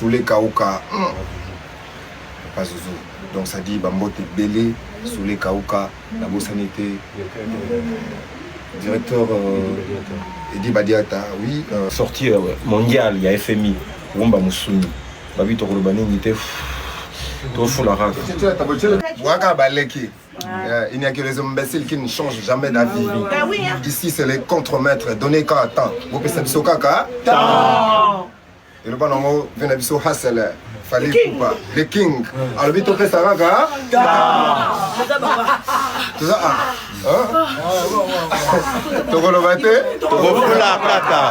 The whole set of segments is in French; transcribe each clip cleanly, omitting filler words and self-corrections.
Soulé Kauka. Pas Zouzou. Donc ça dit Bambote Belé, Soulé Kauka, la Sanité. Directeur Edi Badiata, oui. Sortie mondiale, il y a FMI, Wumba Moussuni. Babi Tokolobani, il était tout fou la race. Waka Baleki. Il n'y a que les imbéciles qui ne changent jamais d'avis. Ici, c'est les contre-maîtres. Donnez qu'à temps. Vous pouvez savoir Kaka. Et le bon nom, vient de Hassel. Fallait pas. Le King. Alors, vite, on fait ça, Kaka. Tout ça, Toko le bate, Toko la kaka.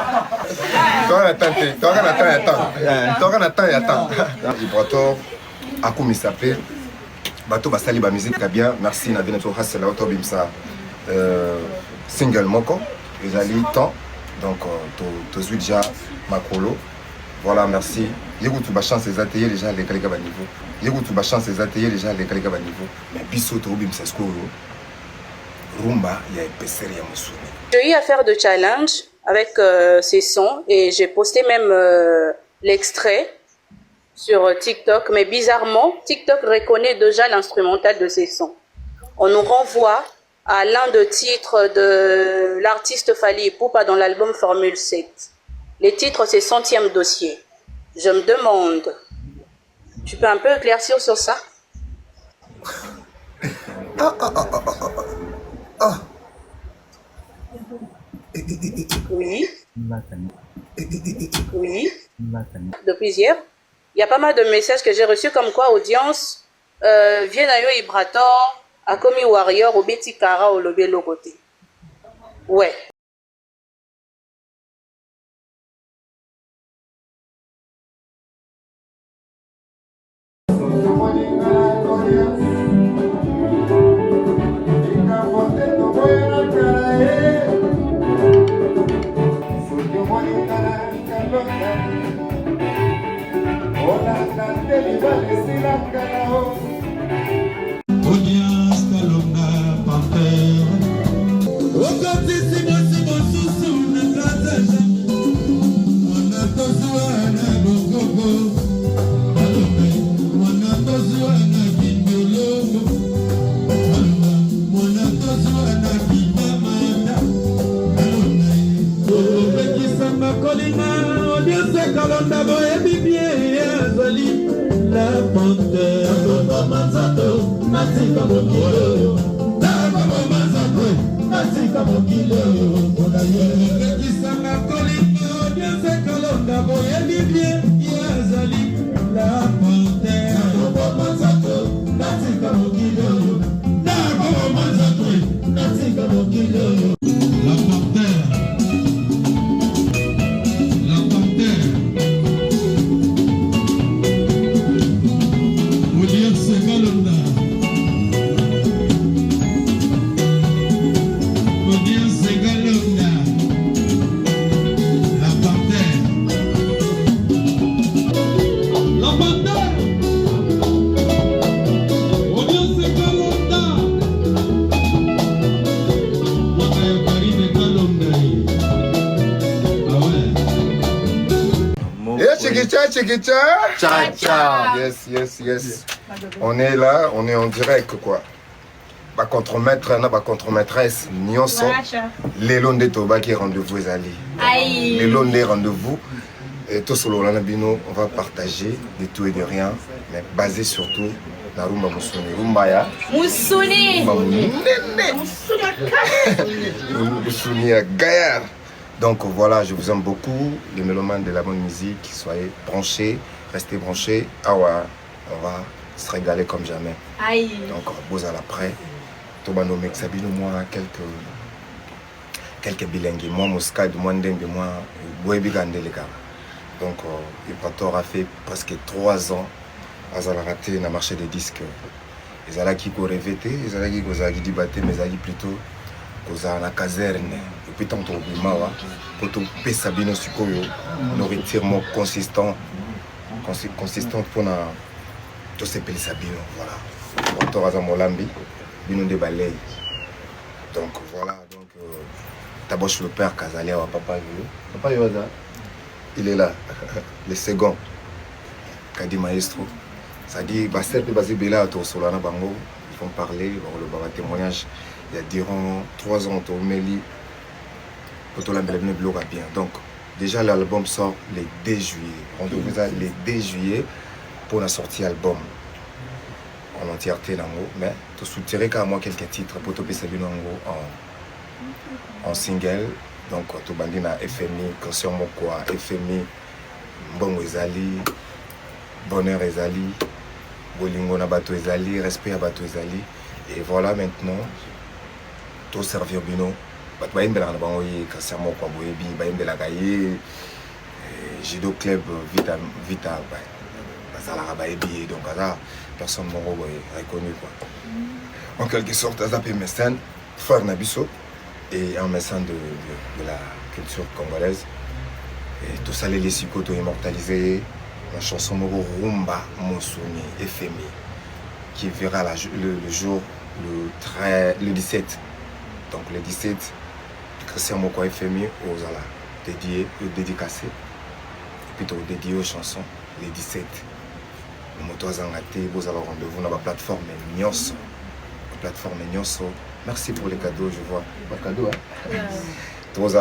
Toi, on attend. Vibrator, Akoum s'appelle. Bato Basali ba musique très bien. Merci na veneto Hassel auto bimsa. Single moko. Ils allaient temps. Donc, to déjà Makolo. Voilà, merci. Yégout ba chance les ateliers déjà les collègues à niveau. Yégout ba chance les ateliers déjà les collègues à niveau. Mais biso to bimsa skolo. Rumba, il y a épaisseur à Moussouni. J'ai eu à faire de challenge avec ces sons et j'ai posté même l'extrait sur TikTok. Mais bizarrement, TikTok reconnaît déjà l'instrumental de ces sons. On nous renvoie à l'un des titres de l'artiste Fally Ipupa dans l'album Formule 7. Les titres, c'est 100e dossier. Je me demande, tu peux un peu éclaircir sur ça? Oui. Oui. Depuis hier, il y a pas mal de messages que j'ai reçus comme quoi audience vient à yo Ibrator, a commis Warrior au Betty Kara au lobby locoté. Ouais. Tcha. Yes. On est là, on est en direct quoi. Ba contre-maître, na ba contre-maîtresse, nyonso. Les longs de Toba qui rendez-vous les alliés. Les longs des rendez-vous. Et tout solo là bino, on va partager de tout et de rien, mais basé surtout na rumba Moussuni. Rumba ya Moussuni. Moussuni à Gaillard. Donc voilà, je vous aime beaucoup, les mélomanes de la bonne musique, soyez branchés, restez branchés. Ah ouais, on va se régaler comme jamais. Aïe. Donc beaux à l'après. Tobano Mexabino, moi, quelques bilingues. Moi, Moscade, moi, Ndembe, moi, Bouébigande, les gars. Donc, Ibrator a fait presque 3 ans à la raté dans le marché des disques. Ils allaient qui go revêté, ils allaient qui go zagidi batté, mais ils allaient plutôt dans la caserne. Et puis, tant que pour tout Sabino Sukoyo, nourriture consistant pour tout ces pays Sabino. Voilà. Ibrator a Molambi, Bino de Balay. Donc, voilà. Donc, Taboche le père Kazalia, papa Yoza. Il est là, le second. Kadi Maestro. C'est-à-dire, Basel peut baser Bela à Solana Bango. Ils vont parler, le témoignage. Il y a durant 3 ans, au Meli, pour tout l'embellir blog à bien. Donc, déjà, l'album sort le 2 juillet. On devrait le 2 juillet pour la sortie album en entièreté. Mais, tu soutiendrais qu'à moi quelques titres pour te passer en single. Donc, tu bandis na FMI, Conscient Mokwa, FMI, Mbongo Ezali, Bonheur Ezali, Bolingo na Bato Ezali, Respect à Bato Ezali. Et voilà maintenant, tout servir bino. Baïmbela na bango ye Conscient Mokwa boyebi, Baïmbela gaye, Judo Club Vita, Bazala bayebi, donc là, personne ne m'a reconnu quoi. En quelque sorte, Azap est mécène, frère Nabiso, et un mécène de la culture congolaise. Et tout ça, les Sikoto immortalisés, la chanson Moro Rumba Monsoni FMI, qui verra le jour le 17. Donc le 17, Christian Moko FMI aux ala dédié, dédicacé, et puis dédié aux chansons, les 17. Le moto Zangate, vous allez rendez-vous dans la plateforme Nyonso. Plateforme Nyonso. Merci pour les cadeaux, je vois. Pas de cadeau, hein? Tous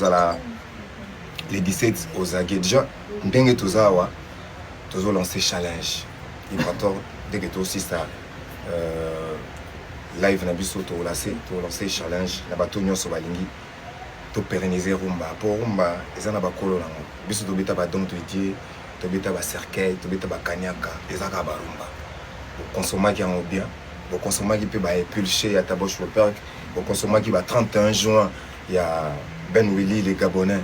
à la les 17 aux aguets. Déjà, dès que tu as lancé challenge. Il va dès que tu as aussi ça. Live na biso to lancé challenge na bato nyonso balingi to pérenniser rumba pour rumba ezana bakolo nango biso to beta ba don to die to beta ba cercueil to beta ba kanyaka ezaka ba rumba consommer qui en bien pour consommer qui peut ba épulcher à Taboche le Parc pour consommer qui va 31 juin il y a Ben Willy les Gabonais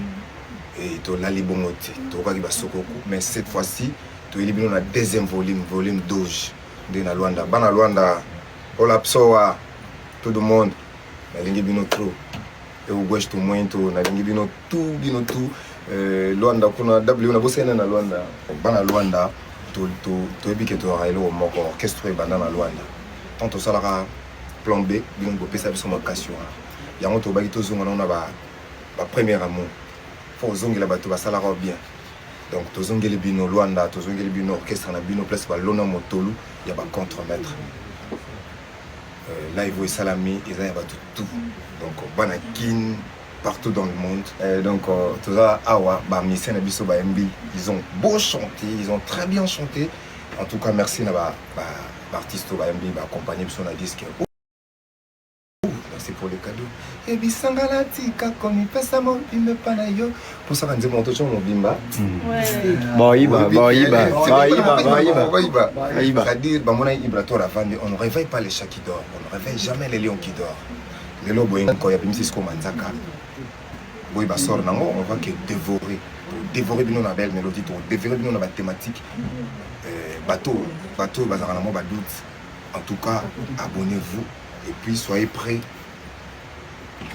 et to la libongote to ka qui va sokoko mais cette fois-ci to élibino na deuxième volume Doge de na Luanda bana Luanda Olapsoa, tout le monde, na lingi bino trop. Et au gauche tout moins tout, na lingi bino tout. Luanda kuna W na bosena na Luanda. Bana Luanda, tout ebike to railo moko orchestré bana na Luanda. Tant to salara plan B, bino go pesa biso makasio. Yango to baki to zonga na ba premier amour. Faut zongela bato ba salara bien. Donc to zongeli bino Luanda, to zongeli bino orchestre na bino place ba lona motolu, ya ba contre-maître. Là, il voit Salami, ils ont tout. Donc, Banakin, partout dans le monde. Donc, tout ça, Awa, Missène Abisso, Mbi, ils ont beau chanté, ils ont très bien chanté. En tout cas, merci à l'artiste Mbi, accompagné son disque. Merci pour les cadeaux. Et Bisangalatika, comme il passe à mon bimbe panayo. Pour ça, on dit mon tochon, mon bimba. Baïba. C'est-à-dire, on ne réveille pas les chats qui dorment, on ne réveille jamais les lions qui dorment. Les lobos, quand il y a des comme Manzaka, on va que dévorer une belle mélodie, dévorer une thématique. Bateau, en tout cas, abonnez-vous et puis soyez prêts.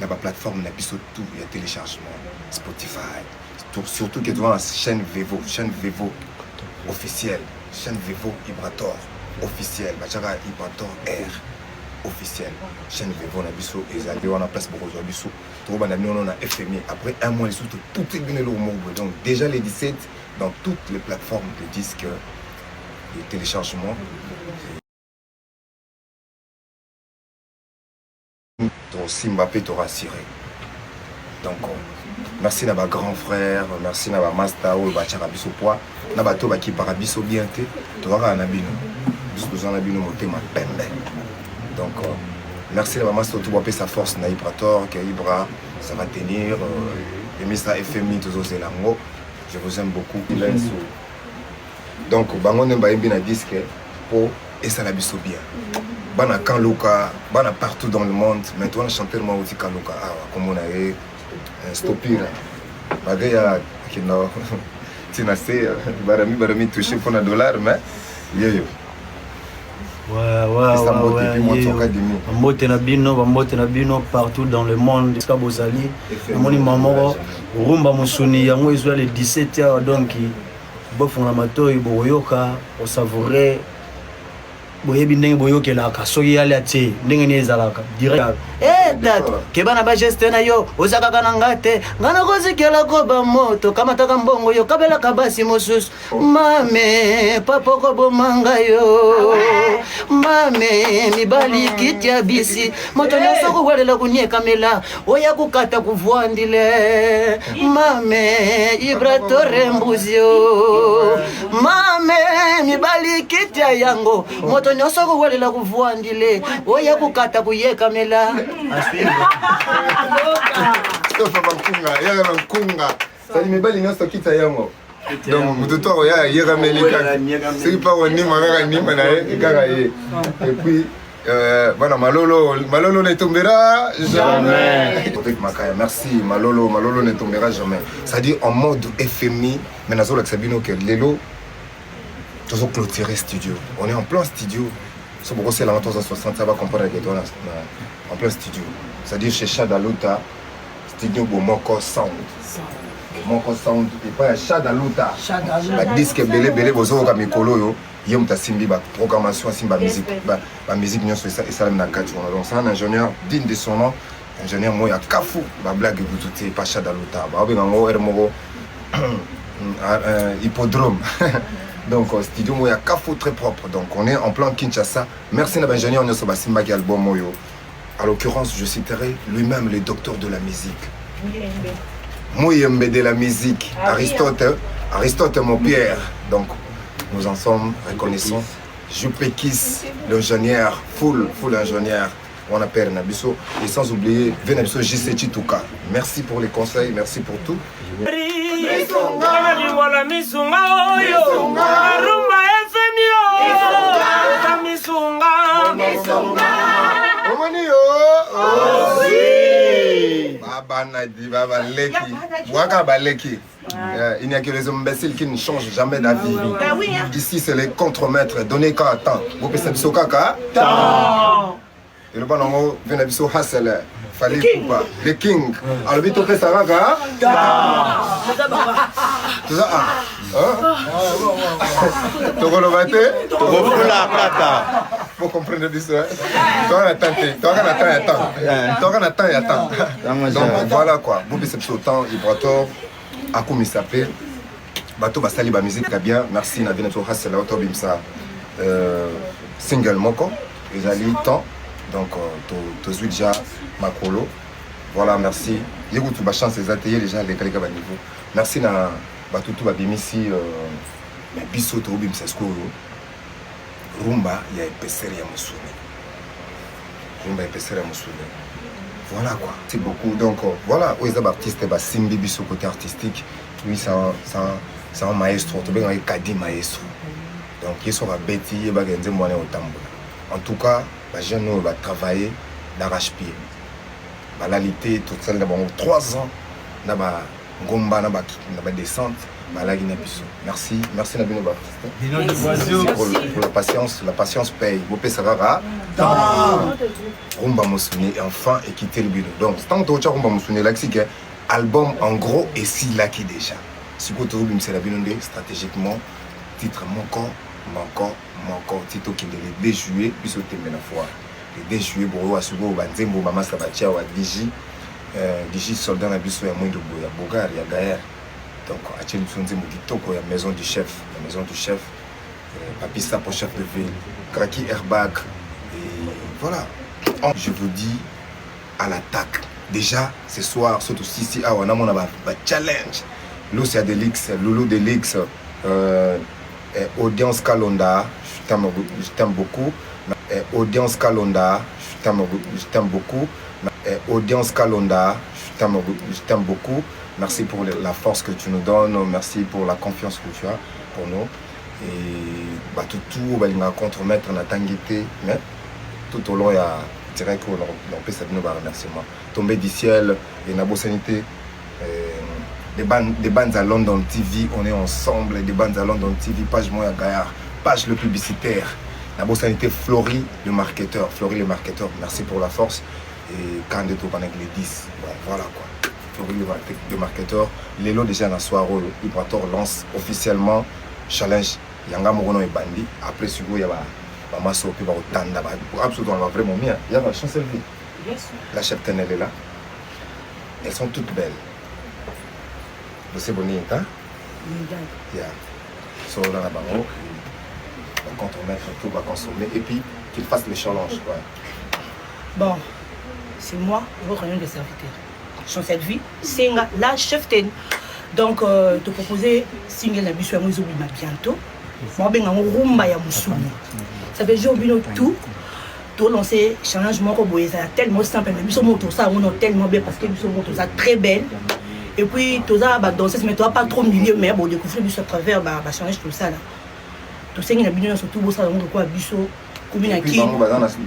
La plateforme n'a plus tout, il y a téléchargement, Spotify, surtout que tu vois la chaîne Vevo officielle, chaîne Vevo Ibrator officielle, Bachara Ibrator R officielle, chaîne Vevo na biso et on a place pour aujourd'hui biso, tout le monde on a FMI. Après un mois les sous tout est bien le mot. Donc déjà les 17 dans toutes les plateformes de disques de téléchargement. Ton Simbappé t'aura assuré. Donc, merci à ma grand frère, merci à ma master, à biso poids, na bato qui parabiso bien te, tu auras un abino. Besoin d'abino monter ma pembe. Donc, merci à ma master, tu vois sa force na Ibrator, que Ibra, ça va tenir. Et Mr FMI, tous os elango. Je vous aime beaucoup. Donc, bangon mba yembi na disque pour et ça la biso bien. Bana Kanluka, bana partout dans le monde. Maintenant, on chante tellement aussi Kanluka. Comme on a stoppé. Bagaya qui n'a tinasé, barami touché pour un dollar, mais yo. Bambote na bino partout dans le monde. Jusqu'à Bozali. Amoni mamoro rumba musuni yango ezwa le 17 heures donc bofonga matoi boyoka au savourer. Boyebi ndenge boyokelaka soki yali ate ndenge ne ezalaka direct tatu kebana ba geste na yo ozakaka na ngate ngana kozikela ko ba moto kamataka mbongo yo kabela kabasi mosusu mame papoko bomanga yo mame mibali kitya bisi moto nyonso kowelela kunyekamela oya kukata kuvwandile mame ibratore mbuzio mame mibali kitya yango moto nyonso kowelela kuvwandile oya kukata kuyekamela Stofa Bankunga, Yara Bankunga. Ça dit, mais bali nyonso kitya yango. Donc, mututo oya yera melika. C'est pas on ni mara ni manae kaka ye. Et puis voilà, Malolo ne tombera jamais. Merci, Malolo ne tombera jamais. Ça dit en mode FMI, mais nazo la Sabino que Lelo toujours clôturer studio. On est en plein studio. C'est pourquoi c'est la 1460, ça va comprendre que toi en plein studio. C'est-à-dire chez Shadaluta, studio pour Moko Sound. Moko Sound, et pas Shadaluta. La disque belé bozo ka mikolo yo. Yom ta simbi ba programmation simba musique ba musique nyo so ça na quatre jours. Donc c'est un ingénieur digne de son nom, ingénieur moya kafu ba blague bututé pas Shadaluta. Ba obengo ermoko hippodrome. Donc studio moya kafu très propre. Donc on est en plein Kinshasa. Merci à l'ingénieur nyo so ba simba ki album moyo. À l'occurrence, je citerai lui-même le docteur de la musique. Mouyembe de la musique. Aristote mon Pierre. Donc, nous en sommes reconnaissants. Jupekis, l'ingénieur, full ingénieur. On appelle Nabiso. Et sans oublier, Venabiso JC Chituka. Merci pour les conseils, merci pour tout. Baba Leki. Waka Baleki. Il n'y a que les imbéciles qui ne changent jamais d'avis. Ici, c'est les contre-maîtres. Donnez qu'à temps. Vous pouvez savoir kaka. Et le bon nom, Venabiso Hassel. Fallait couper. Le king. Alors, vite, on fait ça, kaka. Tout ça, Toko le bate. Toko la kaka. Vous comprenez l'histoire. Toi, on attend. Donc voilà quoi. Vous pouvez se autant, Ibrator, Akoum il s'appelle. Bato Basali ba musique très bien. Merci Nadine Toha, c'est la auto bimsa. Single Moko. Ils allaient temps. Donc, tu as déjà Makolo. Voilà, merci. Il y a eu toute chance, les ateliers déjà, les collègues à niveau. Merci na Batutu Babimisi. Bisoto Bimsa Skoro. Rumba, il y a épaisseur à Moussoune. Rumba épaisseur à Moussoune. Voilà quoi. C'est beaucoup. Donc voilà, où les artistes, Simbi Bisso côté artistique. Oui, c'est un maestro. Tu peux Kadi maestro. Donc ils sont à Betty, ils vont gagner moins au tambour. En tout cas, les jeunes vont travailler d'arrache-pied. La lité, tout ça, 3 ans, on a Gomba, on a descente. Merci Nabino Baptiste. Pour la patience paye. Vous pouvez savoir Rumba Moussouni enfin et quitter le bureau. Donc, tant que tu as Rumba Moussouni, album en gros et si là qui déjà. Si vous avez c'est la binonde stratégiquement, titre mon corps, titre qui est le 2 juillet, puis au thème de la foi. Le 2 juillet, pour vous, Sugo, Banzembo, Mama Sabatia, Digi, soldat Nabiso, il y a moins de Bogar, il y a Gaër. Donc, à Tchéli Tsounzembo, il y a la maison du chef, Papi Sapo, chef de ville, Kraki Airbag, et voilà. Je vous dis à l'attaque. Déjà, ce soir, surtout ici, on a mon challenge. Lucia Delix, Loulou Delix, Audience Kalonda, je t'aime beaucoup. Audience Kalonda, je t'aime beaucoup. Audience Kalonda, je t'aime beaucoup. Merci pour la force que tu nous donnes, merci pour la confiance que tu as pour nous. Et tout on va contre-mettre en attangité, mais tout au long, il y a direct qu'on peut s'abonner par remerciement. Tombé du ciel, et Nabo Sanité, des bandes à London TV, on est ensemble, des bandes à London TV, page Moya Gaillard, page le publicitaire. Nabo Sanité, Flory le marketeur, merci pour la force. Et quand on est avec les 10, bon, voilà quoi. Le marketeur, Lelo déjà dans soir, Ibrator lance officiellement challenge Yanga Morono et Bandi. Après, il y a Maman Sopi, absolument vraiment bien. Il y a la chancellerie. La cheptaine, elle est là. Elles sont toutes belles. C'est bonito, hein? Yeah. So, là, là-bas, on va contre-mettre tout, on va consommer. Et puis, qu'ils fassent les challenges. Ouais. Bon, c'est moi, votre réunion de serviteur. Sur cette vie, c'est la cheftaine. Donc, te proposer single na biso ya mozo bima bientôt. Moi ben ngamo rumba ya musuni. Ça veut dire bino tout lancer challenge moko boye ça tellement simple mais biso moto ça on tellement bien parce que biso moto ça très belle. Et puis tout ça ba danser mais toi pas trop milieu mais bon découvrir biso à travers ba challenge tout ça là. Tout ça na bino surtout bo ça on quoi biso combien qui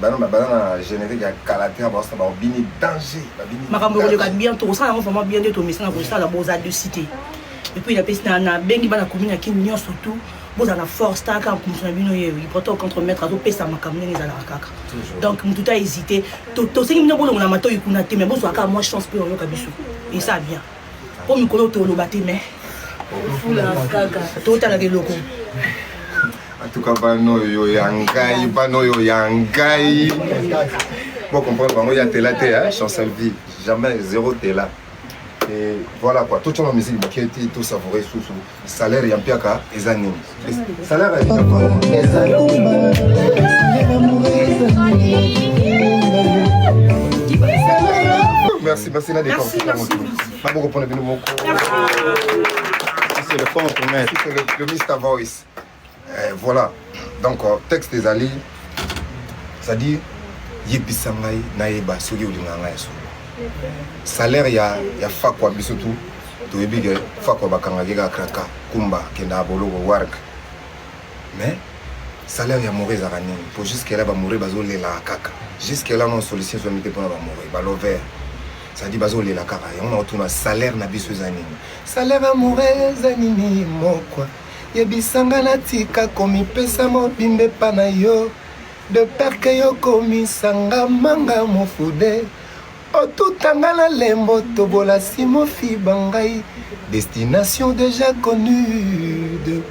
banana générique ya karaté ba ça ba bini danger ba bini. Makambo ko bien tout ça vraiment bien de to mais ça na ça la boza de cité. Et puis la piste na bengi bana combien qui nyon surtout vous avez la force, tant qu'un bino il porte contre maître à tout pesa makamne les ala kaka. Donc tout a hésité. Tout ce qui me demande on a mato ikuna te mais vous avez moi chance pour yo kabisu. Et ça bien. Pour me connaître to lo baté mais fula kaka. Tout à la loko. En tout cas bano yo yangai. Bon comprendre bango ya télé hein, chancel vie. Jamais zéro télé. Et voilà quoi, toute la musique qui a été tout savouré sous salaire et ampiaka et années. Salaire et merci la défense. Pas beaucoup pour le c'est le fond pour mettre. C'est le Mr Voice. Voilà. Donc texte des alliés, ça dit Yebisangai naeba sogi ulingangai so. Salaire ya fakwa bisotu to ebige fakwa bakanga gega kraka kumba kenda bologo work mais salaire ya mourir zaranini pour jusqu'à là ba mourir bazole la kaka jusqu'à là non solution so mité pour ba mourir ba lover ça dit bazole la kaka et on a autour salaire na biso zanini salaire ya mourir zanini mokwa yebisanga na tika komi pesa mo bimbe pana yo de perke yo komi sanga manga mofude Otutanga la lembo tobola simo fibangai destination déjà connue de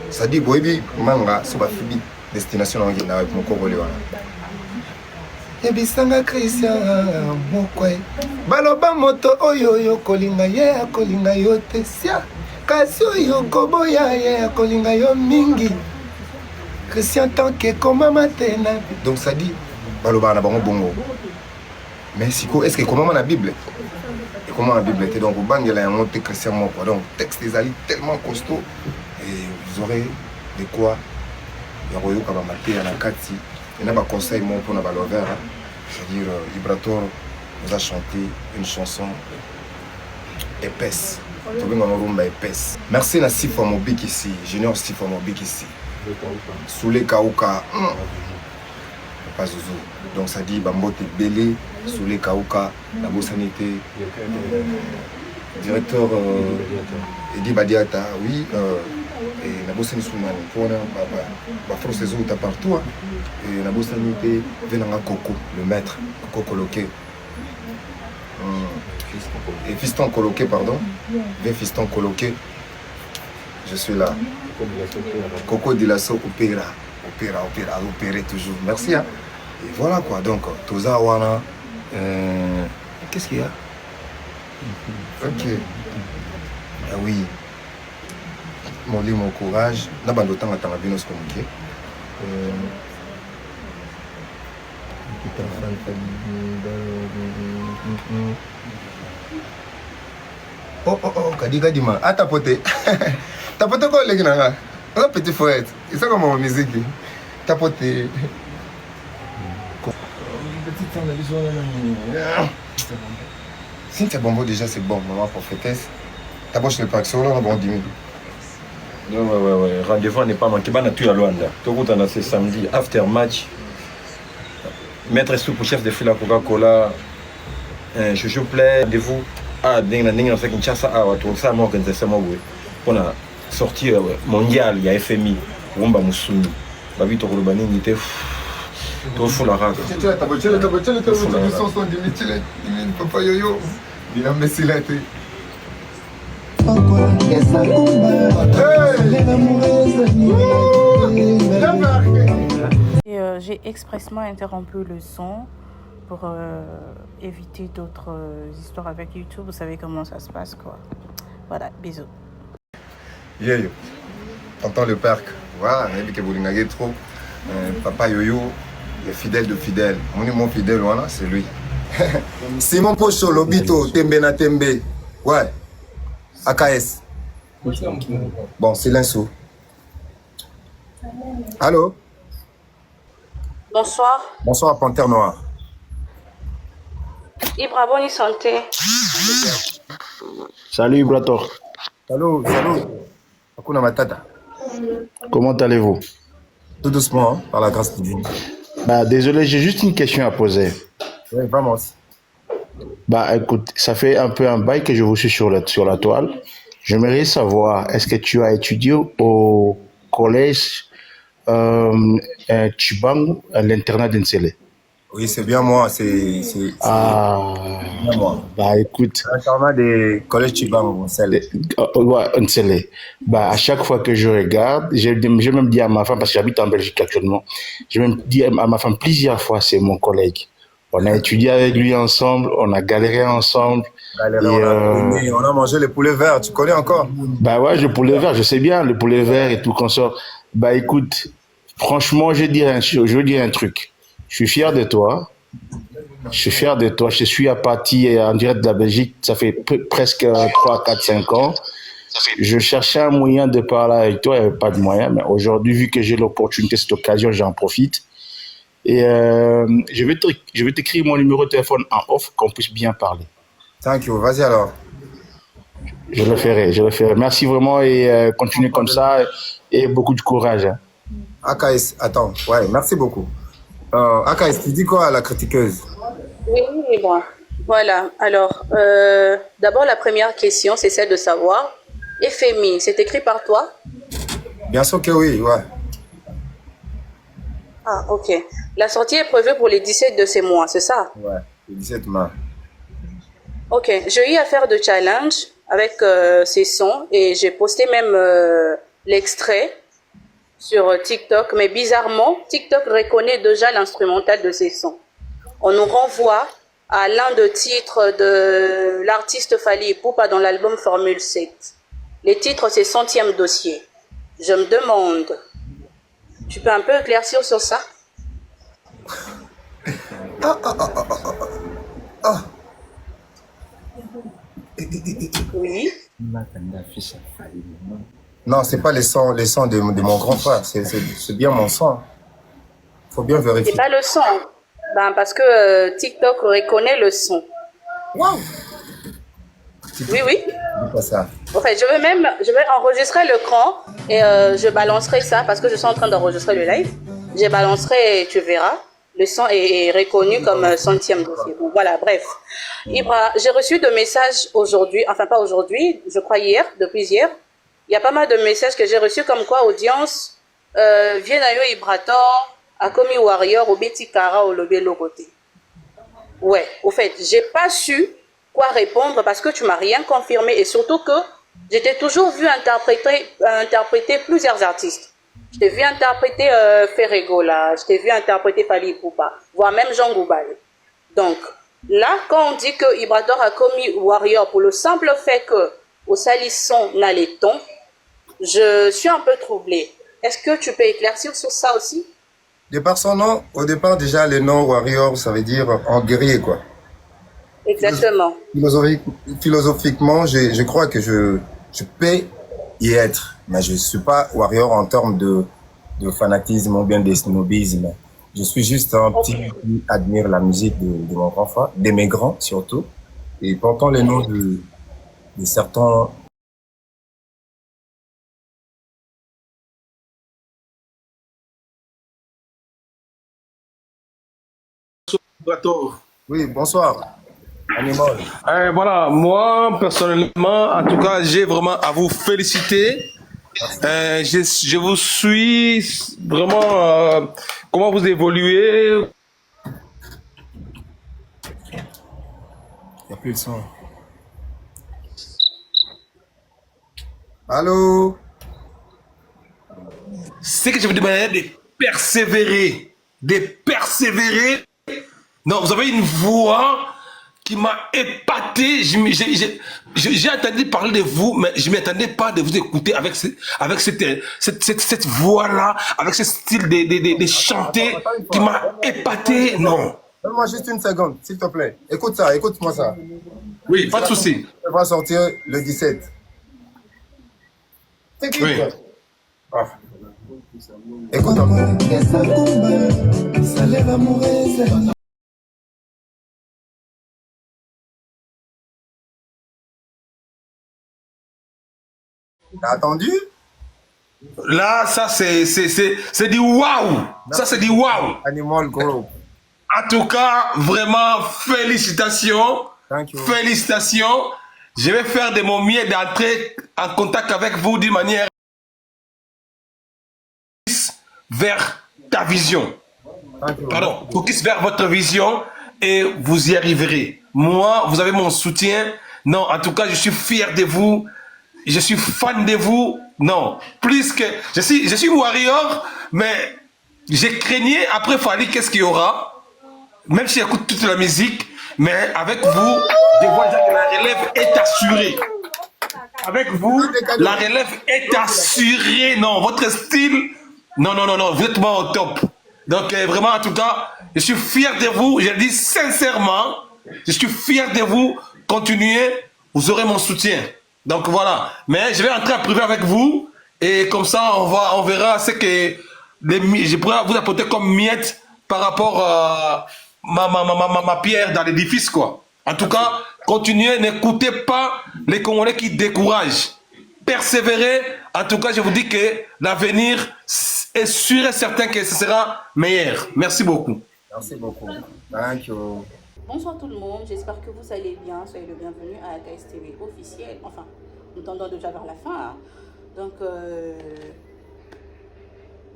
ça dit boyebi manga soba fibi destination na ngina avec mon kogole wana ebisanga Christian mokwe baloba moto oyo yo kolinga ye akolinga yo tesia kasi oyo koboya ye akolinga yo mingi Christian tanke koma matena donc ça dit baloba na bango bongo. Mais est-ce que comment la Bible et comment la Bible était donc au bang il a un monté chrétien quoi donc texte des alliés tellement costaud et vous aurez de quoi il y a royo kaba marqué à la kati et n'a pas conseil mon pour na balover c'est-à-dire Librator nous a chanté une chanson épaisse tout bien en rumba épaisse merci na Sifo Mobik ici Junior Sifo Mobik ici Soulé Kauka pas Zouzou donc ça dit Bambote Belé Soulé Kauka la Bossanité directeur Edi Badiata oui et la Bossanité Soumane pour la force des autres partout et la Bossanité Venanga Coco le maître Coco coloqué et fiston coloqué pardon fiston coloqué je suis là Coco Dilasso opéra opérer toujours merci hein. Et voilà quoi, donc Toza Wana, qu'est-ce qu'il y a? Ok. Ah oui. Mon lit, mon courage. N'a pas d'autant à t'en venir ce qu'on dit. Oh, Kadiga Dima. Ah, tapoté. Tapoté quoi, les gars? Un petit fouet. C'est ça comme ma musique. Tapoté. Si c'est bon déjà c'est bon, maman prophétesse. D'abord je l'ai pas sur là, on va 10 minutes. Ouais. Rendez-vous n'est pas manqué. Bana tu à Luanda. Tout le monde c'est samedi after match. Maître sous chef de file à Coca-Cola. Chouchou play. Rendez-vous à Ding fait Kinshasa à tout ça moi organisation moi pour la sortie mondiale, il y a FMI. Rumba Musuni. Babi to Kolobani était tout fou la rage. Papa Yoyo, il a messilate. J'ai expressément interrompu le son pour éviter d'autres histoires avec YouTube. Vous savez comment ça se passe, quoi. Voilà, bisous. Yeah, yo. T'entends le parc. Voilà, on a vu que vous l'avez trop. Papa Yoyo, le fidèle de fidèle. Mon fidèle, voilà, c'est lui. Simon Pocho, Lobito, Tembe na Tembe. Ouais. AKS. Bon, silence. Allô? Bonsoir. Bonsoir, Panthère Noire. Ibra, bonne santé. Salut Brator, Salut, salut. Hakuna Matata. comment allez-vous? Tout doucement, hein, par la grâce divine. Bah désolé, j'ai juste une question à poser. Oui, vamos. Bah écoute, ça fait un peu un bail que je vous suis sur la toile. J'aimerais savoir, est-ce que tu as étudié au collège Chibangu, à l'internat d'Nsele? Oui, c'est bien moi, c'est Ah, bien moi. bah écoute, L'internat des collèges Chibangu, celle. ouais, Nsele. Bah à chaque fois que je regarde, j'ai même dit à ma femme, parce que j'habite en Belgique actuellement, j'ai même dit à ma femme plusieurs fois, c'est mon collègue. On a étudié avec lui ensemble, on a galéré ensemble. On a mangé les poulets verts, tu connais encore? Bah ouais, le poulet vert, je sais bien, le poulet vert et tout qu'on sort. Bah écoute, franchement, je veux dire un truc. Je suis fier de toi. Je suis fier de toi. Je suis à partir en direct de la Belgique, ça fait presque 3, 4, 5 ans. Je cherchais un moyen de parler avec toi, il n'y avait pas de moyen, mais aujourd'hui, vu que j'ai l'opportunité, cette occasion, j'en profite. Et je vais t'écrire mon numéro de téléphone en off, qu'on puisse bien parler. Thank you, vas-y alors. Je le ferai. Merci vraiment et continue comme ça et beaucoup de courage. Hein. AKS, attends, ouais, merci beaucoup. AKS, tu dis quoi à la critiqueuse? Oui, Ibra. Voilà, alors, d'abord la première question, c'est celle de savoir, FMI, c'est écrit par toi? Bien sûr que oui, ouais. Ah, ok. La sortie est prévue pour les 17 de ces mois, c'est ça? Ouais, le 17 mars. Ok, j'ai eu à faire de challenge avec ces sons et j'ai posté même l'extrait sur TikTok, mais bizarrement, TikTok reconnaît déjà l'instrumental de ces sons. On nous renvoie à l'un des titres de l'artiste Fally Ipupa dans l'album Formule 7. Les titres, c'est Centième dossier. Je me demande, tu peux un peu éclaircir sur ça? Oui. Non, c'est pas les sons de mon grand frère, c'est bien mon son. Faut bien vérifier. C'est pas le son, ben, parce que TikTok reconnaît le son. Wow. Oui, oui. Dis pas ça. En fait, je vais enregistrer l'écran et je balancerai ça parce que je suis en train d'enregistrer le live. Je balancerai et tu verras. Le son est reconnu comme centième dossier. Bon, voilà, bref. Ibra, j'ai reçu de messages aujourd'hui, enfin pas aujourd'hui, je crois hier, depuis hier. Il y a pas mal de messages que j'ai reçus comme quoi audience, Vienayo Ibrator, Akomi Warrior, Obeti Kara, Olobé Logoté. Ouais, au fait, j'ai pas su quoi répondre parce que tu m'as rien confirmé et surtout que j'étais toujours vu interpréter plusieurs artistes. Je t'ai vu interpréter Ferregola, je t'ai vu interpréter Fally Ipupa, voire même Jean Goubal. Donc, là, quand on dit que Ibrator a commis Warrior pour le simple fait que au Salisson n'a les tons, je suis un peu troublée. Est-ce que tu peux éclaircir sur ça aussi? De par son nom, au départ déjà, le nom Warrior, ça veut dire en guerrier, quoi. Exactement. Philosophiquement, je crois que je peux y être, mais je ne suis pas warrior en termes de fanatisme ou bien de snobisme. Je suis juste un petit qui admire la musique de mon grand frère, de mes grands surtout, et portant les noms de certains. Oui, bonsoir. Animal. Voilà, moi personnellement, en tout cas, j'ai vraiment à vous féliciter. Je vous suis vraiment comment vous évoluez. Il n'y a plus de son. Allô? C'est que je vous demande de persévérer, Non, vous avez une voix qui m'a épaté. J'ai entendu parler de vous, mais je ne m'attendais pas de vous écouter avec cette voix-là, avec ce style de chanter qui m'a épaté. Non. Donne-moi juste une seconde, s'il te plaît. Écoute ça, écoute-moi ça. Oui, pas de souci. Ça va sortir le 17. Oui. Ah. Écoute un peu. T'as attendu? Là, ça, c'est du waouh. Ça, c'est du waouh. Animal Group. En tout cas, vraiment, félicitations. Thank you. Félicitations. Je vais faire de mon mieux d'entrer en contact avec vous d'une manière vers ta vision. Pardon, focus vers votre vision et vous y arriverez. Moi, vous avez mon soutien. Non, en tout cas, je suis fier de vous. Je suis fan de vous. Non, plus que... Je suis warrior, mais j'ai craigné. Après, Fally, qu'est-ce qu'il y aura? Même si j'écoute toute la musique, mais avec vous, je vois déjà que la relève est assurée. Avec vous, la relève est assurée. Non, votre style... Non, vous êtes moi au top. Donc, vraiment, en tout cas, je suis fier de vous. Je le dis sincèrement, je suis fier de vous. Continuez, vous aurez mon soutien. Donc, voilà. Mais je vais entrer en privé avec vous. Et comme ça, on verra ce que je pourrais vous apporter comme miette par rapport à ma pierre dans l'édifice, quoi. En tout cas, continuez, n'écoutez pas les Congolais qui découragent. Persévérez. En tout cas, je vous dis que l'avenir est sûr et certain que ce sera meilleur. Merci beaucoup. Merci beaucoup. Thank you. Bonsoir tout le monde, j'espère que vous allez bien. Soyez le bienvenu à AKS TV officiel. Enfin, nous tendons déjà vers la fin. Hein. Donc,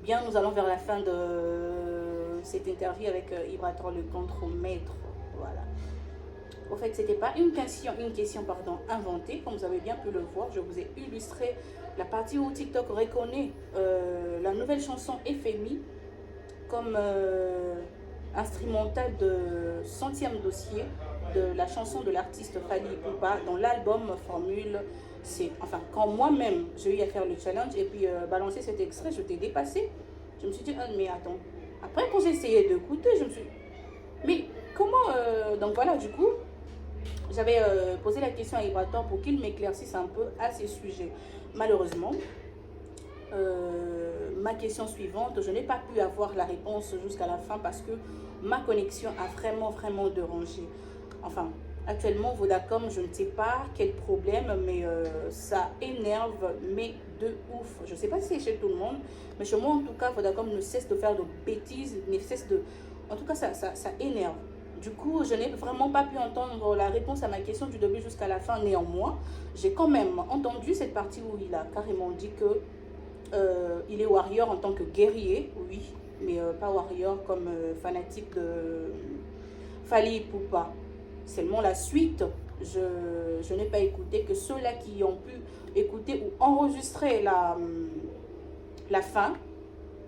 bien, nous allons vers la fin de cette interview avec Ibrator, le contre-maître. Voilà. Au fait, ce n'était pas une question inventée. Comme vous avez bien pu le voir, je vous ai illustré la partie où TikTok reconnaît la nouvelle chanson FMI comme instrumentale de 100e dossier de la chanson de l'artiste Fally Ipupa dans l'album Formule C. Enfin, quand moi-même j'ai eu à faire le challenge et puis balancer cet extrait, je t'ai dépassé. Je me suis dit, ah, mais attends. Après, quand j'ai essayé d'écouter, je me suis dit, mais comment... Donc voilà, du coup, j'avais posé la question à Ibrator pour qu'il m'éclaircisse un peu à ces sujets. Malheureusement, ma question suivante, je n'ai pas pu avoir la réponse jusqu'à la fin parce que ma connexion a vraiment dérangé. Enfin, actuellement, Vodacom, je ne sais pas quel problème, mais ça énerve, mais de ouf. Je ne sais pas si c'est chez tout le monde, mais chez moi, en tout cas, Vodacom ne cesse de faire de bêtises, ne cesse de... En tout cas, ça énerve. Du coup, je n'ai vraiment pas pu entendre la réponse à ma question du début jusqu'à la fin. Néanmoins, j'ai quand même entendu cette partie où il a carrément dit que il est warrior en tant que guerrier, oui, mais pas warrior comme fanatique de Fally Ipupa. Seulement la suite, je n'ai pas écouté, que ceux-là qui ont pu écouter ou enregistrer la fin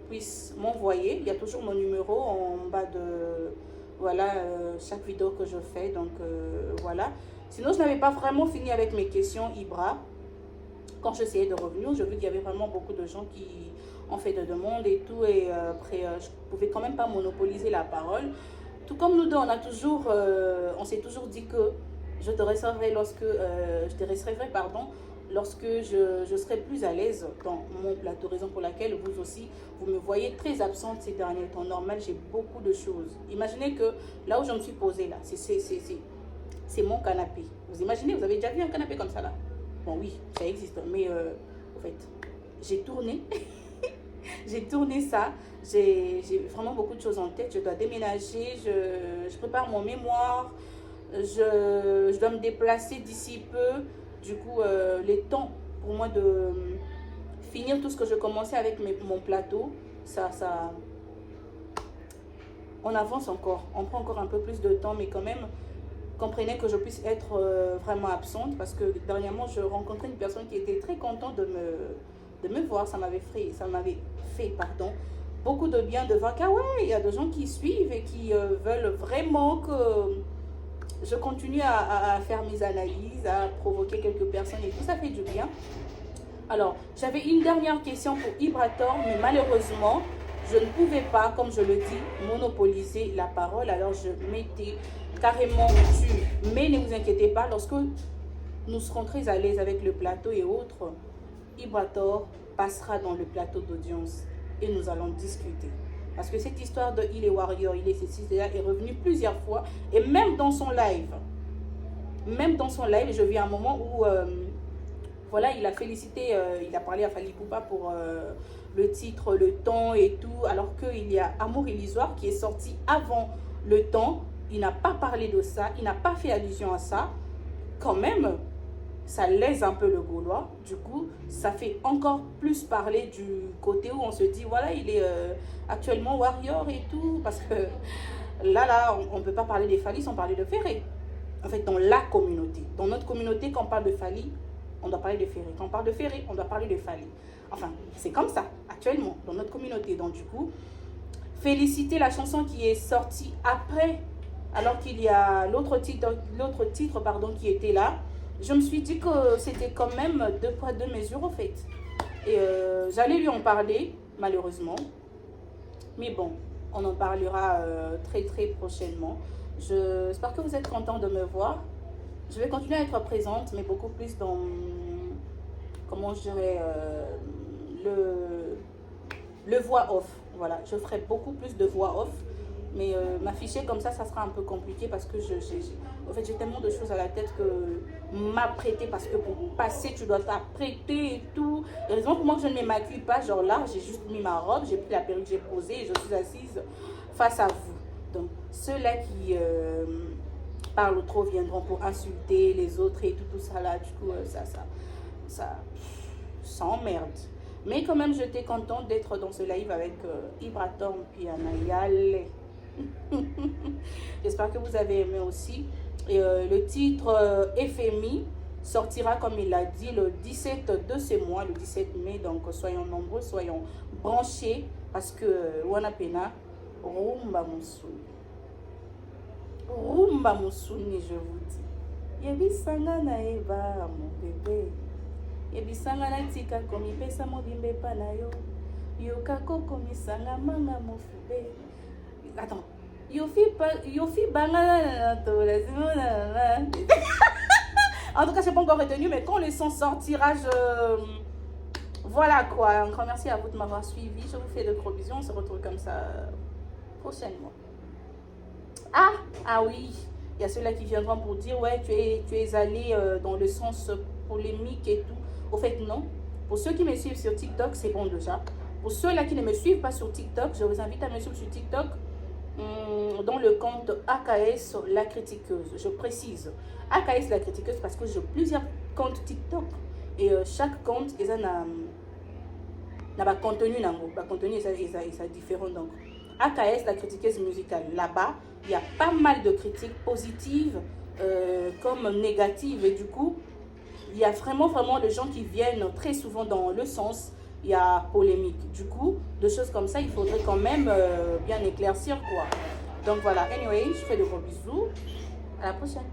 puissent m'envoyer. Il y a toujours mon numéro en bas de... Voilà, chaque vidéo que je fais, donc voilà. Sinon, je n'avais pas vraiment fini avec mes questions, Ibra. Quand j'essayais de revenir, je vis qu'il y avait vraiment beaucoup de gens qui ont fait de demandes et tout. Et après, je ne pouvais quand même pas monopoliser la parole. Tout comme nous deux, on s'est toujours dit que je te recevrai lorsque je serai plus à l'aise dans mon plateau, raison pour laquelle vous aussi, vous me voyez très absente ces derniers temps. Normal, j'ai beaucoup de choses. Imaginez que là où je me suis posée, là, c'est mon canapé. Vous imaginez, vous avez déjà vu un canapé comme ça là? Bon oui, ça existe, mais en fait, j'ai tourné, j'ai tourné ça. J'ai vraiment beaucoup de choses en tête. Je dois déménager, je prépare mon mémoire, je dois me déplacer d'ici peu. Du coup, les temps pour moi de finir tout ce que je commençais avec mon plateau, on avance encore. On prend encore un peu plus de temps, mais quand même, comprenez que je puisse être vraiment absente parce que dernièrement, je rencontrais une personne qui était très contente de me voir. Ça m'avait fait beaucoup de bien de voir qu'ah ouais, il y a des gens qui suivent et qui veulent vraiment que je continue à faire mes analyses, à provoquer quelques personnes et tout, ça fait du bien. Alors, j'avais une dernière question pour Ibrator, mais malheureusement, je ne pouvais pas, comme je le dis, monopoliser la parole. Alors, je m'étais carrément tue. Mais ne vous inquiétez pas, lorsque nous serons très à l'aise avec le plateau et autres, Ibrator passera dans le plateau d'audience et nous allons discuter. Parce que cette histoire de il est warrior, il est ceci, est revenue plusieurs fois. Et même dans son live, je vis un moment où, voilà, il a félicité, il a parlé à Fally Ipupa pour le titre, le temps et tout. Alors qu'il y a Amour illusoire qui est sorti avant le temps. Il n'a pas parlé de ça, il n'a pas fait allusion à ça. Quand même, ça lèse un peu le Gaulois. Du coup, ça fait encore plus parler du côté où on se dit, voilà, il est actuellement warrior et tout. Parce que là, on ne peut pas parler des Fally sans parler de Ferré. En fait, dans la communauté. Dans notre communauté, quand on parle de Fally, on doit parler de Ferré. Quand on parle de Ferré, on doit parler de Fally. Enfin, c'est comme ça, actuellement, dans notre communauté. Donc, du coup, féliciter la chanson qui est sortie après, alors qu'il y a l'autre titre qui était là. Je me suis dit que c'était quand même deux poids, deux mesures, au fait. Et j'allais lui en parler, malheureusement. Mais bon, on en parlera très, très prochainement. J'espère que vous êtes contents de me voir. Je vais continuer à être présente, mais beaucoup plus dans, comment je dirais, le voix off. Voilà, je ferai beaucoup plus de voix off. Mais m'afficher comme ça sera un peu compliqué parce que en fait, j'ai tellement de choses à la tête que m'apprêter, parce que pour passer, tu dois t'apprêter et tout. Heureusement pour moi que je ne m'émacule pas, genre là, j'ai juste mis ma robe, j'ai pris la perruque, j'ai posé et je suis assise face à vous. Donc, ceux-là qui parlent trop viendront pour insulter les autres et tout ça là, du coup, ça emmerde. Mais quand même, j'étais contente d'être dans ce live avec Ibrator puis Anayale. J'espère que vous avez aimé aussi. Et le titre FMI sortira, comme il l'a dit, le 17 de ce mois, le 17 mai. Donc soyons nombreux, soyons branchés, parce que Wanapena rumba musuni, je vous dis. Yebisanga na eba mon bébé, yebisanga na tika komi pesa mobimbe pa na yo, yokako komisanga manga mofube. Attends, Yofi banga. En tout cas, je n'ai pas encore retenu, mais quand le son sortira, voilà quoi. Encore merci à vous de m'avoir suivi. Je vous fais de gros bisous. On se retrouve comme ça prochainement. Ah oui, il y a ceux-là qui viendront pour dire ouais, tu es allé dans le sens polémique et tout. Au fait, non. Pour ceux qui me suivent sur TikTok, c'est bon déjà. Pour ceux-là qui ne me suivent pas sur TikTok, je vous invite à me suivre sur TikTok. Dans le compte AKS La Critiqueuse. Je précise AKS La Critiqueuse parce que j'ai plusieurs comptes TikTok et chaque compte il a un contenu, est différent. Donc AKS La Critiqueuse musicale, là-bas il y a pas mal de critiques positives comme négatives, et du coup il y a vraiment les gens qui viennent très souvent dans le sens, il y a polémique. Du coup, de choses comme ça, il faudrait quand même bien éclaircir, quoi. Donc voilà, anyway, je fais de gros bisous. À la prochaine.